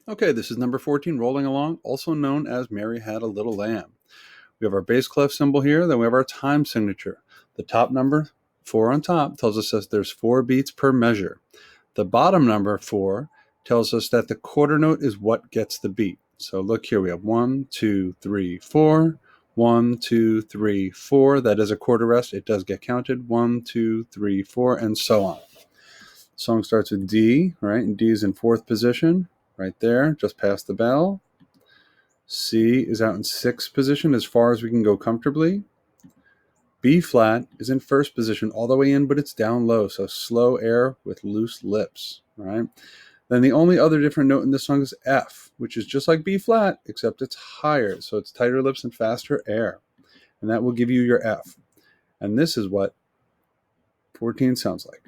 Okay, this is number 14, Rolling Along, also known as Mary Had a Little Lamb. We have our bass clef symbol here, then we have our time signature. The top number, 4 on top, tells us that there's 4 beats per measure. The bottom number, 4, tells us that the quarter note is what gets the beat. So look here, we have 1, 2, 3, 4. 1, 2, 3, 4. That is a quarter rest. It does get counted. 1, 2, 3, 4, and so on. Song starts with D, right? And D is in 4th position, right there, just past the bell. C is out in 6th position as far as we can go comfortably. B flat is in 1st position all the way in, but it's down low, so slow air with loose lips, right? Then the only other different note in this song is F, which is just like B flat, except it's higher, so it's tighter lips and faster air. And that will give you your F. And this is what 14 sounds like.